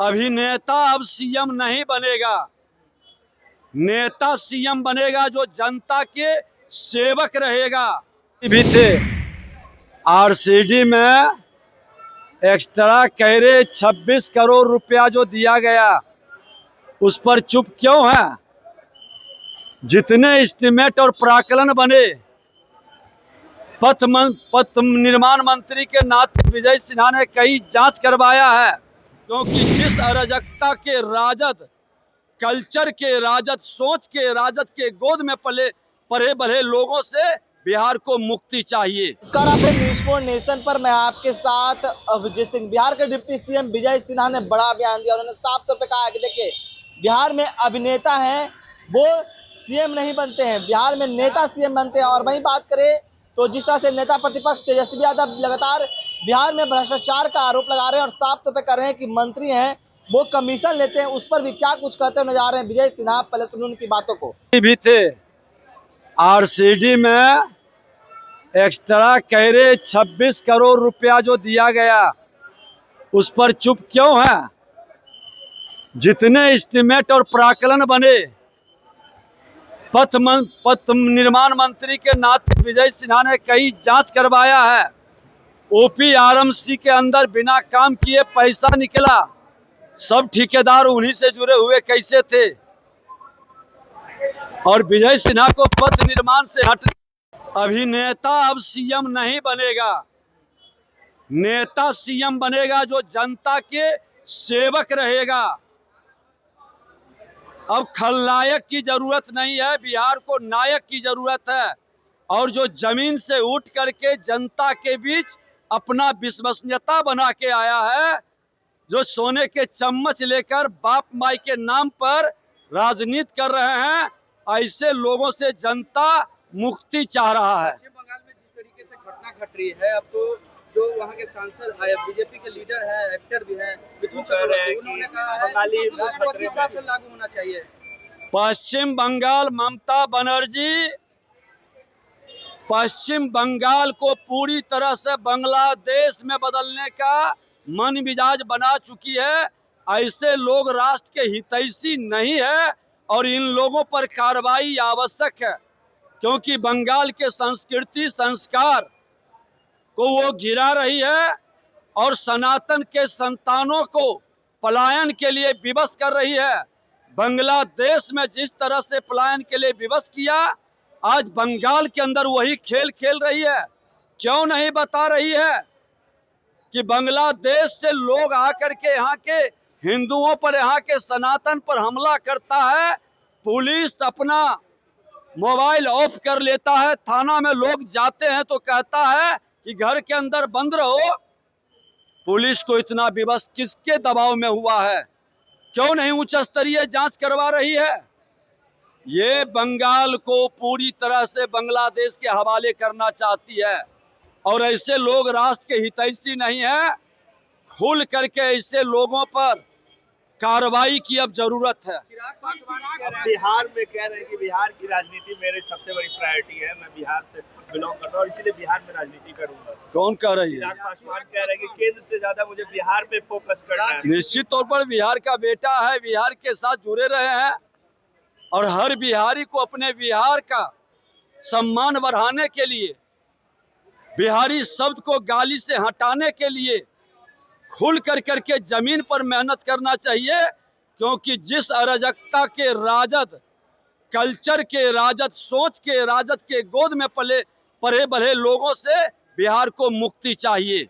अभिनेता अब सीएम नहीं बनेगा, नेता सीएम बनेगा जो जनता के सेवक रहेगा। भी थे आरसीडी में एक्स्ट्रा कैरे 26 करोड़ रुपया जो दिया गया उस पर चुप क्यों है? जितने एस्टीमेट और प्राकलन बने पथ निर्माण मंत्री के नाते विजय सिन्हा ने कई जांच करवाया है, क्योंकि जिस अराजकता के राजद, कल्चर के राजद, सोच के राजद के गोद में पले बढ़े लोगों से बिहार को मुक्ति चाहिए। नमस्कार, आपके न्यूज़ फॉर नेशन पर मैं आपके साथ विजय सिंह। बिहार के डिप्टी सीएम विजय सिन्हा ने बड़ा बयान दिया। उन्होंने साफ तौर पे कहा है कि देखिए, बिहार में अभिनेता हैं वो सीएम नहीं बनते हैं, बिहार में नेता सीएम बनते हैं। और वहीं बात करें तो जिस तरह से नेता प्रतिपक्ष तेजस्वी यादव लगातार बिहार में भ्रष्टाचार का आरोप लगा रहे हैं और साफ तौर पर कर रहे हैं कि मंत्री हैं वो कमीशन लेते हैं, उस पर भी क्या कुछ कहते हुए नजर आ रहे हैं विजय सिन्हा। पहले सुनिए उनकी बातों को। भी थे आरसीडी में एक्स्ट्रा कैरे 26 करोड़ रुपया जो दिया गया उस पर चुप क्यों है? जितने एस्टीमेट और प्राकलन बने पथ निर्माण मंत्री के नाते विजय सिन्हा ने कई जांच करवाया है। ओपीआरएमसी के अंदर बिना काम किए पैसा निकला, सब ठेकेदार उन्हीं से जुड़े हुए कैसे थे? और विजय सिन्हा को पथ निर्माण से हट, अभिनेता अब सीएम नहीं बनेगा, नेता सीएम बनेगा जो जनता के सेवक रहेगा। अब खलनायक की जरूरत नहीं है, बिहार को नायक की जरूरत है। और जो जमीन से उठ करके जनता के बीच अपना विश्वसनीयता बना के आया है, जो सोने के चम्मच लेकर बाप माई के नाम पर राजनीति कर रहे हैं, ऐसे लोगों से जनता मुक्ति चाह रहा है। पश्चिम बंगाल में जिस तरीके से घटना घट रही है, अब तो जो वहाँ के सांसद बीजेपी के लीडर है, एक्टर भी हैं, मिथुन चक्रवर्ती, उन्होंने कहा है राष्ट्रपति शासन लागू होना चाहिए। पश्चिम बंगाल, ममता बनर्जी पश्चिम बंगाल को पूरी तरह से बांग्लादेश में बदलने का मन मिजाज बना चुकी है। ऐसे लोग राष्ट्र के हितैषी नहीं है और इन लोगों पर कार्रवाई आवश्यक है, क्योंकि बंगाल के संस्कृति संस्कार को वो गिरा रही है और सनातन के संतानों को पलायन के लिए विवश कर रही है। बांग्लादेश में जिस तरह से पलायन के लिए विवश किया, आज बंगाल के अंदर वही खेल खेल रही है। क्यों नहीं बता रही है कि बांग्लादेश से लोग आकर के यहाँ के हिंदुओं पर, यहाँ के सनातन पर हमला करता है, पुलिस अपना मोबाइल ऑफ कर लेता है, थाना में लोग जाते हैं तो कहता है कि घर के अंदर बंद रहो। पुलिस को इतना विवश किसके दबाव में हुआ है? क्यों नहीं उच्च स्तरीय जांच करवा रही है? ये बंगाल को पूरी तरह से बांग्लादेश के हवाले करना चाहती है और ऐसे लोग राष्ट्र के हितैषी नहीं है। खुल करके ऐसे लोगों पर कार्रवाई की अब जरूरत है। बिहार में कह रहे हैं कि बिहार की राजनीति मेरी सबसे बड़ी प्रायोरिटी है, मैं बिहार से बिलोंग करता हूँ और इसीलिए बिहार में राजनीति करूंगा। कौन कह रही है? चिराग पासवान कह रहे हैं कि केंद्र से ज्यादा मुझे बिहार पे फोकस करना है। निश्चित तौर पर बिहार का बेटा है, बिहार के साथ जुड़े रहे हैं और हर बिहारी को अपने बिहार का सम्मान बढ़ाने के लिए, बिहारी शब्द को गाली से हटाने के लिए खुल कर करके जमीन पर मेहनत करना चाहिए, क्योंकि जिस अराजकता के राजद, कल्चर के राजद, सोच के राजद के गोद में पले बढ़े लोगों से बिहार को मुक्ति चाहिए।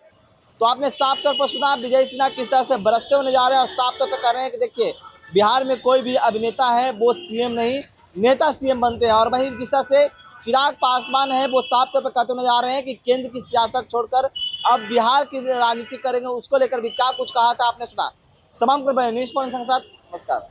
तो आपने साफ तौर पर सुना विजय सिन्हा किस तरह से बरसते हुए नजर आ रहे हैं और साफ तौर पर कह रहे हैं कि देखिए, बिहार में कोई भी अभिनेता है वो सीएम नहीं, नेता सीएम बनते हैं। और वहीं जिस तरह से चिराग पासवान है वो साफ तौर पर कहते हुए नजर आ रहे हैं कि केंद्र की सियासत छोड़कर अब बिहार की राजनीति करेंगे, उसको लेकर भी क्या कुछ कहा था आपने सुना। तमाम न्यूज़ फॉर नेशन के साथ नमस्कार।